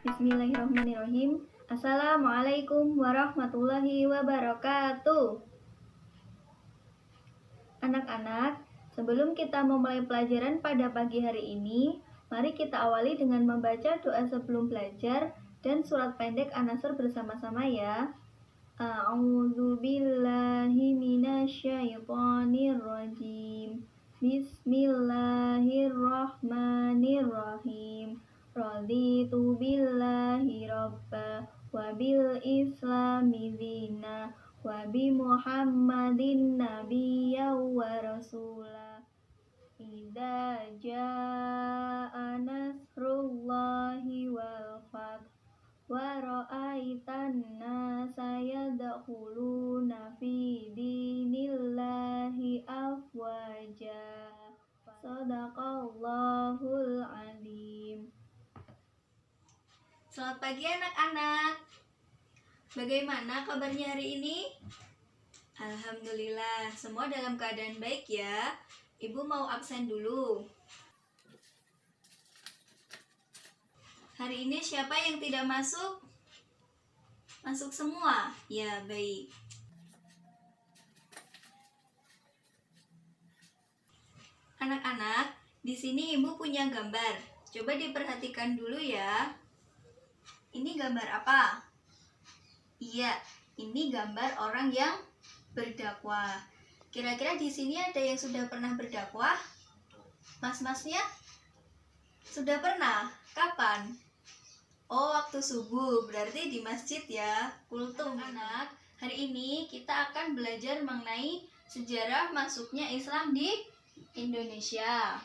Bismillahirrahmanirrahim. Assalamualaikum warahmatullahi wabarakatuh. Anak-anak, sebelum kita memulai pelajaran pada pagi hari ini, mari kita awali dengan membaca doa sebelum belajar dan surat pendek An-Nasr bersama-sama ya. A'udzubillahi minasyaitonirrajim. Bismillahirrahmanirrahim. Raditu billahi rabba wa bil islami dina wa bi Muhammadin nabiyya wa rasula. Idza jaa nasrullahi wal fath wa ra'aitan nasa yadkhuluna fi dinillahi afwaja. Shadaqallahul azim. Selamat pagi anak-anak. Bagaimana kabarnya hari ini? Alhamdulillah, semua dalam keadaan baik ya. Ibu mau absen dulu. Hari ini siapa yang tidak masuk? Masuk semua? Ya, baik. Anak-anak, di sini Ibu punya gambar. Coba diperhatikan dulu ya. Ini gambar apa? Iya, ini gambar orang yang berdakwah. Kira-kira di sini ada yang sudah pernah berdakwah? Mas-masnya? Sudah pernah? Kapan? Oh, waktu subuh, berarti di masjid ya. Kultum anak. Hari ini kita akan belajar mengenai sejarah masuknya Islam di Indonesia.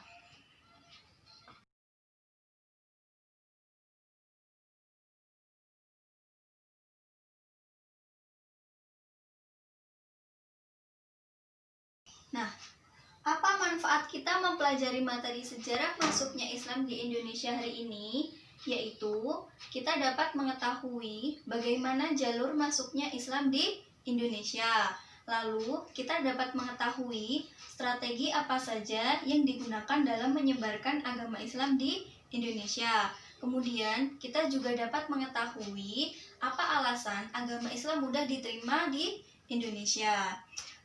Nah, apa manfaat kita mempelajari materi sejarah masuknya Islam di Indonesia hari ini? Yaitu, kita dapat mengetahui bagaimana jalur masuknya Islam di Indonesia. Lalu, kita dapat mengetahui strategi apa saja yang digunakan dalam menyebarkan agama Islam di Indonesia. Kemudian, kita juga dapat mengetahui apa alasan agama Islam mudah diterima di Indonesia.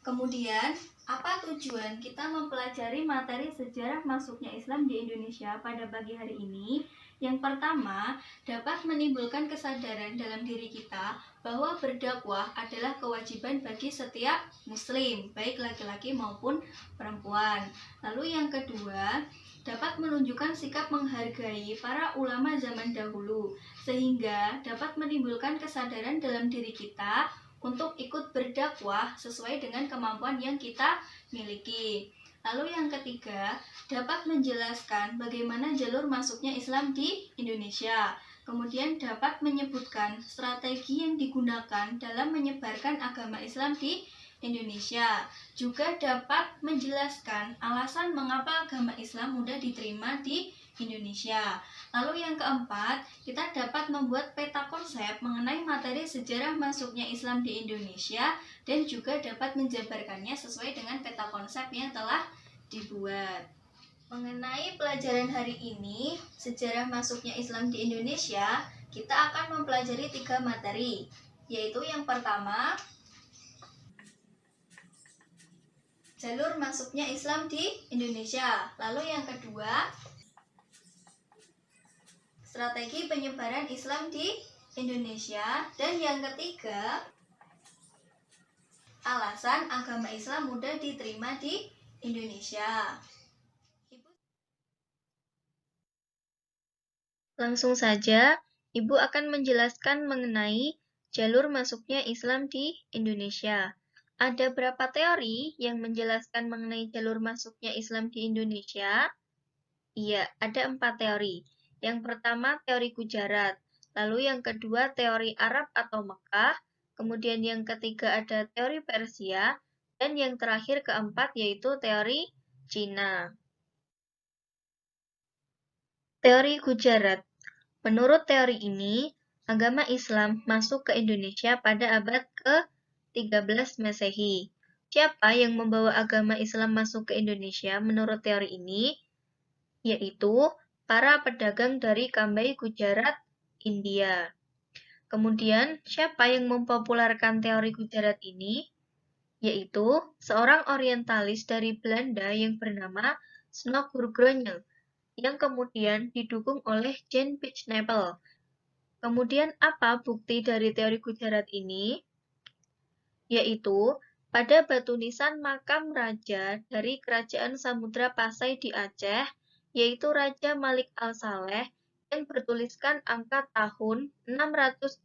Kemudian, apa tujuan kita mempelajari materi sejarah masuknya Islam di Indonesia pada pagi hari ini? Yang pertama, dapat menimbulkan kesadaran dalam diri kita bahwa berdakwah adalah kewajiban bagi setiap muslim, baik laki-laki maupun perempuan. Lalu yang kedua, dapat menunjukkan sikap menghargai para ulama zaman dahulu, sehingga dapat menimbulkan kesadaran dalam diri kita untuk ikut berdakwah sesuai dengan kemampuan yang kita miliki. Lalu yang ketiga, dapat menjelaskan bagaimana jalur masuknya Islam di Indonesia. Kemudian dapat menyebutkan strategi yang digunakan dalam menyebarkan agama Islam di Indonesia. Juga dapat menjelaskan alasan mengapa agama Islam mudah diterima di Indonesia. Lalu yang keempat, kita dapat membuat peta konsep mengenai materi sejarah masuknya Islam di Indonesia dan juga dapat menjabarkannya sesuai dengan peta konsep yang telah dibuat. Mengenai pelajaran hari ini, sejarah masuknya Islam di Indonesia, kita akan mempelajari 3 materi, yaitu yang pertama, jalur masuknya Islam di Indonesia. Lalu yang kedua, strategi penyebaran Islam di Indonesia. Dan yang ketiga, alasan agama Islam mudah diterima di Indonesia. Langsung saja, Ibu akan menjelaskan mengenai jalur masuknya Islam di Indonesia. Ada berapa teori yang menjelaskan mengenai jalur masuknya Islam di Indonesia? Iya, ada 4 teori. Yang pertama, teori Gujarat. Lalu yang kedua, teori Arab atau Mekah. Kemudian yang ketiga ada teori Persia. Dan yang terakhir keempat yaitu teori Cina. Teori Gujarat. Menurut teori ini, agama Islam masuk ke Indonesia pada abad ke-13 Masehi. Siapa yang membawa agama Islam masuk ke Indonesia menurut teori ini? Yaitu para pedagang dari Kambai Gujarat India. Kemudian, siapa yang mempopulerkan teori Gujarat ini? Yaitu seorang orientalis dari Belanda yang bernama Snog Gurgronje, yang kemudian didukung oleh Jan Picknapple. Kemudian apa bukti dari teori Gujarat ini? Yaitu pada batu nisan makam raja dari Kerajaan Samudra Pasai di Aceh, yaitu Raja Malik Al-Saleh, yang bertuliskan angka tahun 686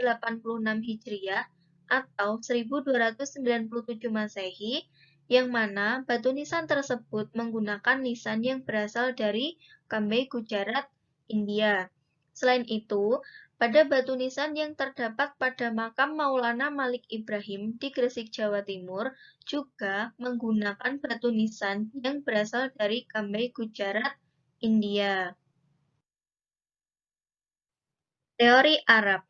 Hijriah atau 1297 Masehi, yang mana batu nisan tersebut menggunakan nisan yang berasal dari Kambay Gujarat, India. Selain itu, pada batu nisan yang terdapat pada makam Maulana Malik Ibrahim di Gresik, Jawa Timur, juga menggunakan batu nisan yang berasal dari Kambay Gujarat, India. Teori Arab.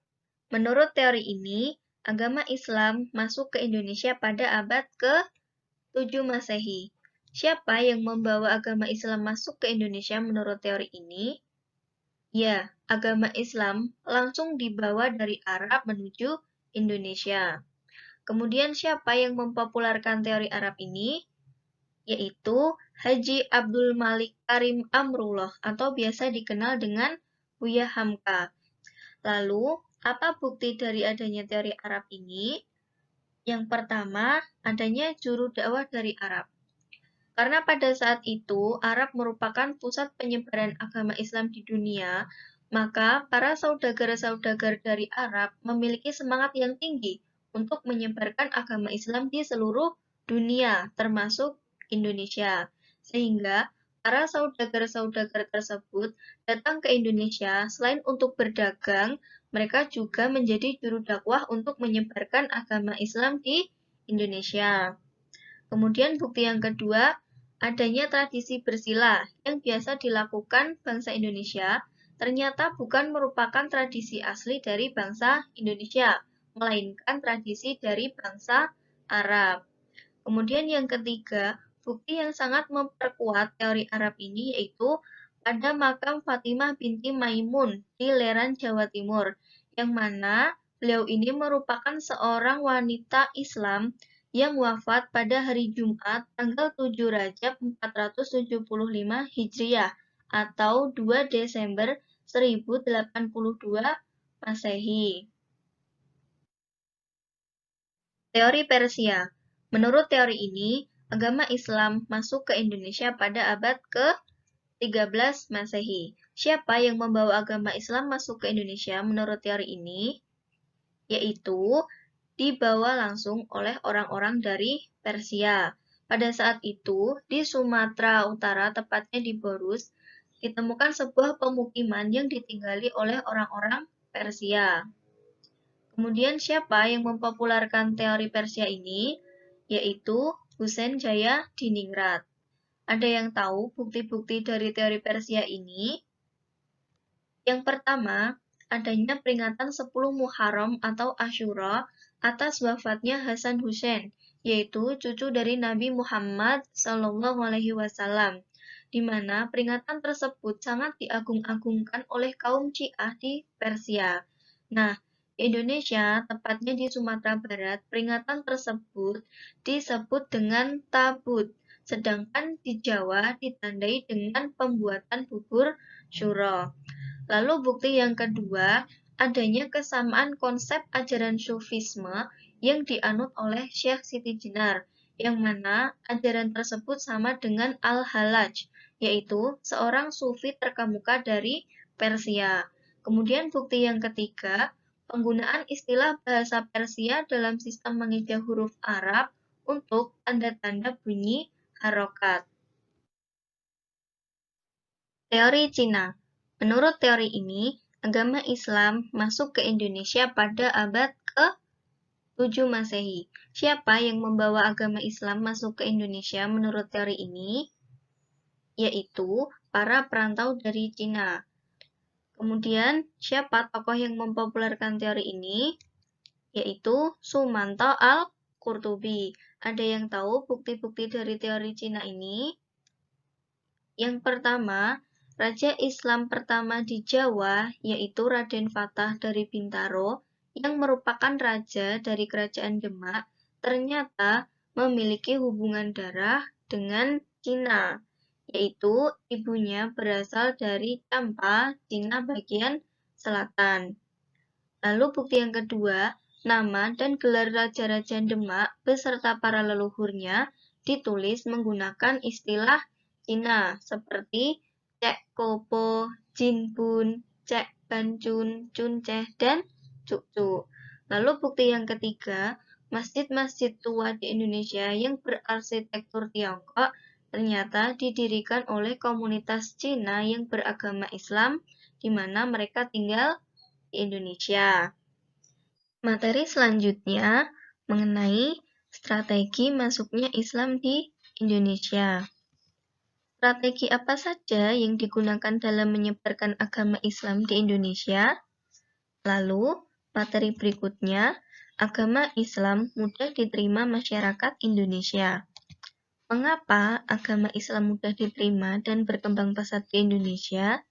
Menurut teori ini, agama Islam masuk ke Indonesia pada abad ke-7 Masehi. Siapa yang membawa agama Islam masuk ke Indonesia menurut teori ini? Ya, agama Islam langsung dibawa dari Arab menuju Indonesia. Kemudian siapa yang mempopulerkan teori Arab ini? Yaitu Haji Abdul Malik Karim Amrullah atau biasa dikenal dengan Buya Hamka. Lalu, apa bukti dari adanya teori Arab ini? Yang pertama, adanya juru dakwah dari Arab. Karena pada saat itu, Arab merupakan pusat penyebaran agama Islam di dunia, maka para saudagar-saudagar dari Arab memiliki semangat yang tinggi untuk menyebarkan agama Islam di seluruh dunia, termasuk Indonesia. Sehingga para saudagar-saudagar tersebut datang ke Indonesia selain untuk berdagang, mereka juga menjadi juru dakwah untuk menyebarkan agama Islam di Indonesia. Kemudian bukti yang kedua, adanya tradisi bersila yang biasa dilakukan bangsa Indonesia ternyata bukan merupakan tradisi asli dari bangsa Indonesia, melainkan tradisi dari bangsa Arab. Kemudian yang ketiga, bukti yang sangat memperkuat teori Arab ini yaitu pada makam Fatimah binti Maimun di Leran, Jawa Timur, yang mana beliau ini merupakan seorang wanita Islam yang wafat pada hari Jumat tanggal 7 Rajab 475 Hijriah atau 2 Desember 1082 Masehi. Teori Persia. Menurut teori ini, agama Islam masuk ke Indonesia pada abad ke-13 Masehi. Siapa yang membawa agama Islam masuk ke Indonesia menurut teori ini? Yaitu dibawa langsung oleh orang-orang dari Persia. Pada saat itu, di Sumatera Utara, tepatnya di Borus, ditemukan sebuah pemukiman yang ditinggali oleh orang-orang Persia. Kemudian siapa yang mempopulerkan teori Persia ini? Yaitu Husain Jaya Diningrat. Ada yang tahu bukti-bukti dari teori Persia ini? Yang pertama, adanya peringatan 10 Muharram atau Asyura atas wafatnya Hasan Hussein, yaitu cucu dari Nabi Muhammad SAW, di mana peringatan tersebut sangat diagung-agungkan oleh kaum Syiah di Persia. Nah, di Indonesia, tepatnya di Sumatera Barat, peringatan tersebut disebut dengan Tabut, sedangkan di Jawa ditandai dengan pembuatan bubur syuro. Lalu bukti yang kedua, adanya kesamaan konsep ajaran Sufisme yang dianut oleh Syekh Siti Jenar, yang mana ajaran tersebut sama dengan Al-Hallaj, yaitu seorang sufi terkemuka dari Persia. Kemudian bukti yang ketiga, penggunaan istilah bahasa Persia dalam sistem mengeja huruf Arab untuk tanda-tanda bunyi harokat. Teori Cina. Menurut teori ini, agama Islam masuk ke Indonesia pada abad ke-7 Masehi. Siapa yang membawa agama Islam masuk ke Indonesia menurut teori ini? Yaitu para perantau dari Cina. Kemudian, siapa tokoh yang mempopulerkan teori ini? Yaitu Sumanto Al-Qurtubi. Ada yang tahu bukti-bukti dari teori Cina ini? Yang pertama, Raja Islam pertama di Jawa yaitu Raden Fatah dari Bintaro yang merupakan raja dari Kerajaan Demak ternyata memiliki hubungan darah dengan Cina, yaitu ibunya berasal dari Campa, Cina bagian selatan. Lalu bukti yang kedua, nama dan gelar raja-raja Demak beserta para leluhurnya ditulis menggunakan istilah Cina seperti Cek Kopo, Jin Bun, Cek Bancun, Cun Ceh, dan Cuk Cuk. Lalu bukti yang ketiga, masjid-masjid tua di Indonesia yang berarsitektur Tiongkok ternyata didirikan oleh komunitas Cina yang beragama Islam di mana mereka tinggal di Indonesia. Materi selanjutnya mengenai strategi masuknya Islam di Indonesia. Strategi apa saja yang digunakan dalam menyebarkan agama Islam di Indonesia? Lalu, materi berikutnya, agama Islam mudah diterima masyarakat Indonesia. Mengapa agama Islam mudah diterima dan berkembang pesat di Indonesia?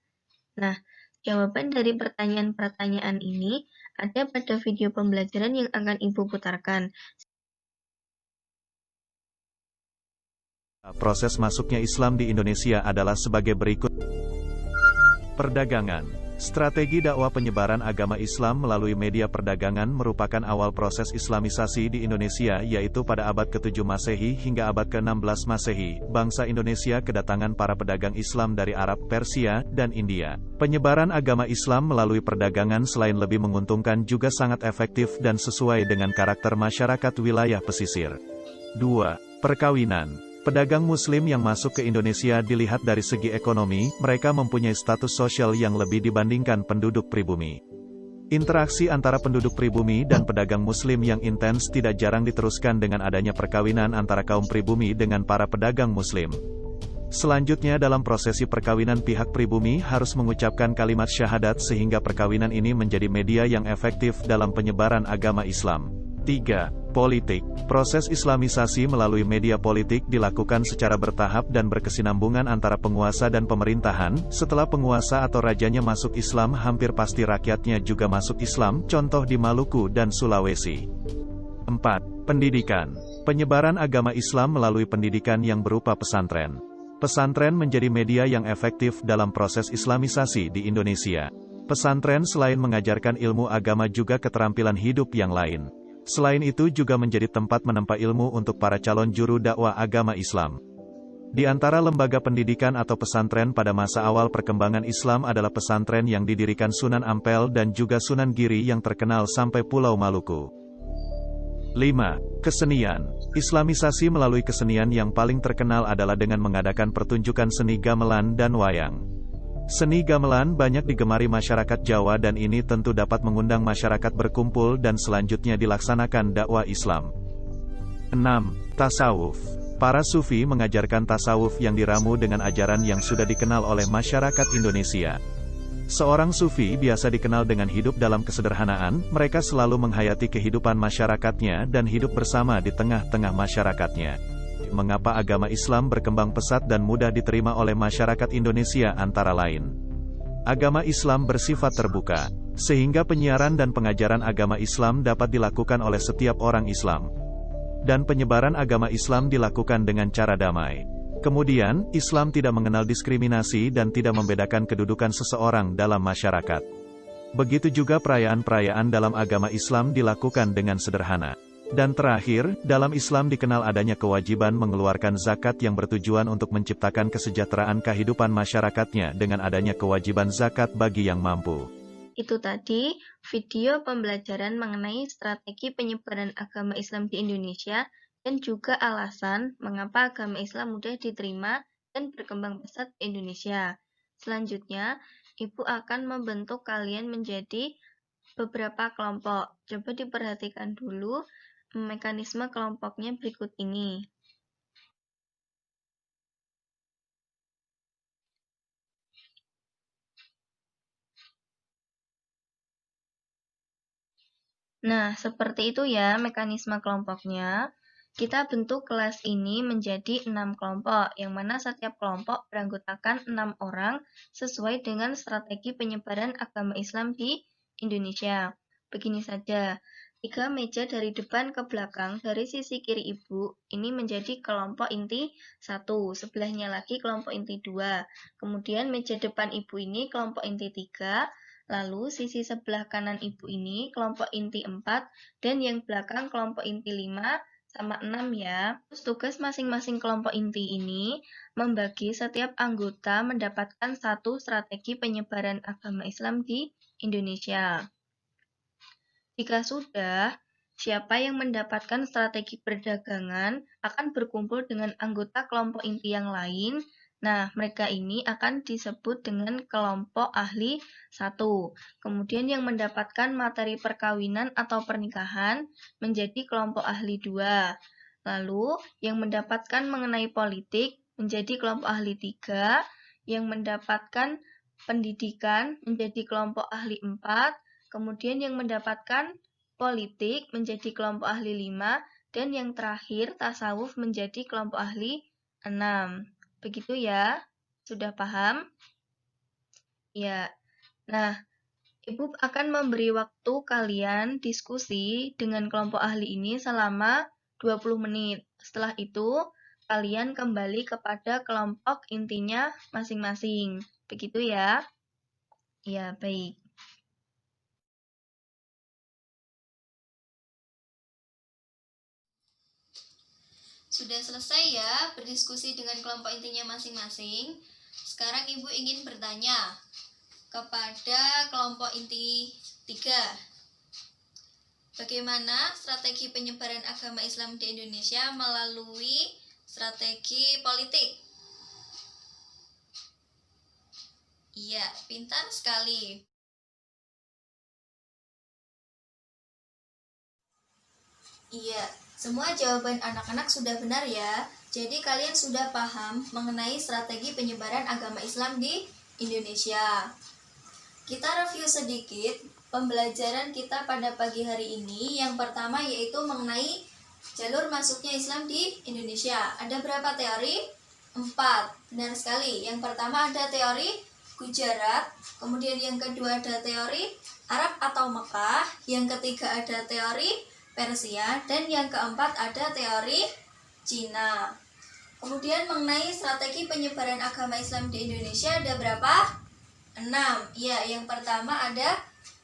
Nah, jawaban dari pertanyaan-pertanyaan ini ada pada video pembelajaran yang akan Ibu putarkan. Proses masuknya Islam di Indonesia adalah sebagai berikut. Perdagangan. Strategi dakwah penyebaran agama Islam melalui media perdagangan merupakan awal proses Islamisasi di Indonesia yaitu pada abad ke-7 Masehi hingga abad ke-16 Masehi, bangsa Indonesia kedatangan para pedagang Islam dari Arab, Persia, dan India. Penyebaran agama Islam melalui perdagangan selain lebih menguntungkan juga sangat efektif dan sesuai dengan karakter masyarakat wilayah pesisir. 2. Perkawinan. Pedagang Muslim yang masuk ke Indonesia dilihat dari segi ekonomi, mereka mempunyai status sosial yang lebih dibandingkan penduduk pribumi. Interaksi antara penduduk pribumi dan pedagang Muslim yang intens tidak jarang diteruskan dengan adanya perkawinan antara kaum pribumi dengan para pedagang Muslim. Selanjutnya dalam prosesi perkawinan pihak pribumi harus mengucapkan kalimat syahadat sehingga perkawinan ini menjadi media yang efektif dalam penyebaran agama Islam. 3. Politik. Proses Islamisasi melalui media politik dilakukan secara bertahap dan berkesinambungan antara penguasa dan pemerintahan. Setelah penguasa atau rajanya masuk Islam, hampir pasti rakyatnya juga masuk Islam, contoh di Maluku dan Sulawesi. 4. Pendidikan. Penyebaran agama Islam melalui pendidikan yang berupa pesantren. Pesantren menjadi media yang efektif dalam proses Islamisasi di Indonesia. Pesantren selain mengajarkan ilmu agama juga keterampilan hidup yang lain. Selain itu juga menjadi tempat menempa ilmu untuk para calon juru dakwah agama Islam. Di antara lembaga pendidikan atau pesantren pada masa awal perkembangan Islam adalah pesantren yang didirikan Sunan Ampel dan juga Sunan Giri yang terkenal sampai Pulau Maluku. 5. Kesenian. Islamisasi melalui kesenian yang paling terkenal adalah dengan mengadakan pertunjukan seni gamelan dan wayang. Seni gamelan banyak digemari masyarakat Jawa dan ini tentu dapat mengundang masyarakat berkumpul dan selanjutnya dilaksanakan dakwah Islam. 6. Tasawuf. Para sufi mengajarkan tasawuf yang diramu dengan ajaran yang sudah dikenal oleh masyarakat Indonesia. Seorang sufi biasa dikenal dengan hidup dalam kesederhanaan, mereka selalu menghayati kehidupan masyarakatnya dan hidup bersama di tengah-tengah masyarakatnya. Mengapa agama Islam berkembang pesat dan mudah diterima oleh masyarakat Indonesia antara lain? Agama Islam bersifat terbuka, sehingga penyiaran dan pengajaran agama Islam dapat dilakukan oleh setiap orang Islam. Dan penyebaran agama Islam dilakukan dengan cara damai. Kemudian, Islam tidak mengenal diskriminasi dan tidak membedakan kedudukan seseorang dalam masyarakat. Begitu juga perayaan-perayaan dalam agama Islam dilakukan dengan sederhana. Dan terakhir, dalam Islam dikenal adanya kewajiban mengeluarkan zakat yang bertujuan untuk menciptakan kesejahteraan kehidupan masyarakatnya dengan adanya kewajiban zakat bagi yang mampu. Itu tadi video pembelajaran mengenai strategi penyebaran agama Islam di Indonesia dan juga alasan mengapa agama Islam mudah diterima dan berkembang pesat di Indonesia. Selanjutnya, Ibu akan membentuk kalian menjadi beberapa kelompok. Coba diperhatikan dulu mekanisme kelompoknya berikut ini. Nah, seperti itu ya mekanisme kelompoknya. Kita bentuk kelas ini menjadi 6 kelompok, yang mana setiap kelompok beranggotakan 6 orang sesuai dengan strategi penyebaran agama Islam di Indonesia. Begini saja, 3 meja dari depan ke belakang dari sisi kiri ibu ini menjadi kelompok inti 1, sebelahnya lagi kelompok inti 2. Kemudian meja depan ibu ini kelompok inti 3, lalu sisi sebelah kanan ibu ini kelompok inti 4, dan yang belakang kelompok inti 5 sama 6 ya. Terus tugas masing-masing kelompok inti ini membagi setiap anggota mendapatkan satu strategi penyebaran agama Islam di Indonesia. Jika sudah, siapa yang mendapatkan strategi perdagangan akan berkumpul dengan anggota kelompok inti yang lain. Nah, mereka ini akan disebut dengan kelompok ahli 1. Kemudian yang mendapatkan materi perkawinan atau pernikahan menjadi kelompok ahli 2. Lalu, yang mendapatkan mengenai politik menjadi kelompok ahli 3. Yang mendapatkan pendidikan menjadi kelompok ahli 4. Kemudian yang mendapatkan politik menjadi kelompok ahli 5. Dan yang terakhir, tasawuf menjadi kelompok ahli 6. Begitu ya, sudah paham? Ya, nah, Ibu akan memberi waktu kalian diskusi dengan kelompok ahli ini selama 20 menit. Setelah itu, kalian kembali kepada kelompok intinya masing-masing. Begitu ya? Ya, baik. Sudah selesai ya berdiskusi dengan kelompok intinya masing-masing. Sekarang Ibu ingin bertanya kepada kelompok inti 3. Bagaimana strategi penyebaran agama Islam di Indonesia melalui strategi politik? Iya, pintar sekali. Iya, semua jawaban anak-anak sudah benar ya. Jadi kalian sudah paham mengenai strategi penyebaran agama Islam di Indonesia. Kita review sedikit pembelajaran kita pada pagi hari ini. Yang pertama yaitu mengenai jalur masuknya Islam di Indonesia. Ada berapa teori? 4. Benar sekali. Yang pertama ada teori Gujarat, kemudian yang kedua ada teori Arab atau Mekah, yang ketiga ada teori Persia, dan yang keempat ada teori Cina. Kemudian mengenai strategi penyebaran agama Islam di Indonesia ada berapa? 6. Ya, yang pertama ada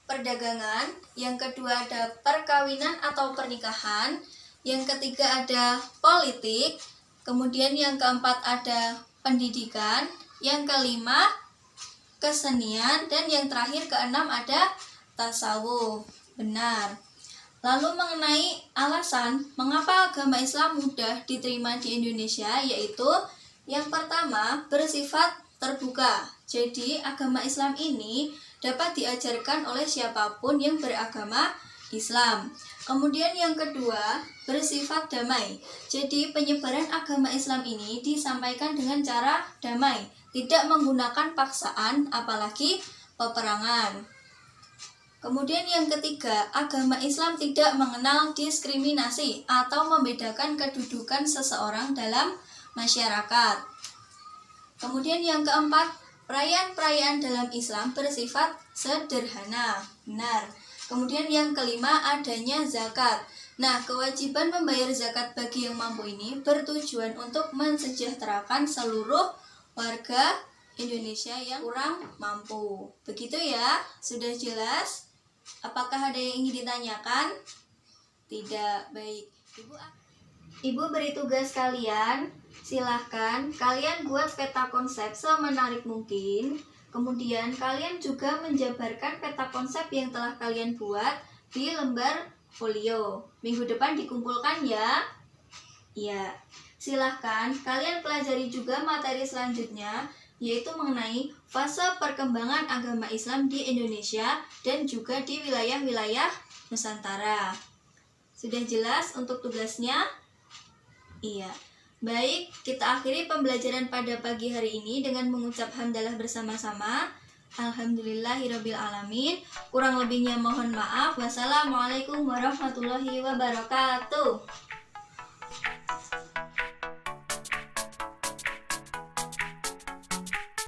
perdagangan, yang kedua ada perkawinan atau pernikahan, yang ketiga ada politik, kemudian yang keempat ada pendidikan, yang kelima kesenian, dan yang terakhir keenam ada tasawuf. Benar. Lalu mengenai alasan mengapa agama Islam mudah diterima di Indonesia, yaitu yang pertama bersifat terbuka. Jadi agama Islam ini dapat diajarkan oleh siapapun yang beragama Islam. Kemudian yang kedua bersifat damai. Jadi penyebaran agama Islam ini disampaikan dengan cara damai, tidak menggunakan paksaan apalagi peperangan. Kemudian yang ketiga, agama Islam tidak mengenal diskriminasi atau membedakan kedudukan seseorang dalam masyarakat. Kemudian yang keempat, perayaan-perayaan dalam Islam bersifat sederhana. Benar. Kemudian yang kelima, adanya zakat. Nah, kewajiban membayar zakat bagi yang mampu ini bertujuan untuk mensejahterakan seluruh warga Indonesia yang kurang mampu. Begitu ya, sudah jelas? Apakah ada yang ingin ditanyakan? Tidak, baik. Ibu beri tugas kalian, silahkan kalian buat peta konsep semenarik mungkin. Kemudian kalian juga menjabarkan peta konsep yang telah kalian buat di lembar folio. Minggu depan dikumpulkan ya. Ya, silahkan kalian pelajari juga materi selanjutnya, yaitu mengenai fase perkembangan agama Islam di Indonesia dan juga di wilayah-wilayah Nusantara. Sudah jelas untuk tugasnya? Iya. Baik, kita akhiri pembelajaran pada pagi hari ini dengan mengucap hamdalah bersama-sama. Alhamdulillahirabbil alamin. Kurang lebihnya mohon maaf. Wassalamualaikum warahmatullahi wabarakatuh.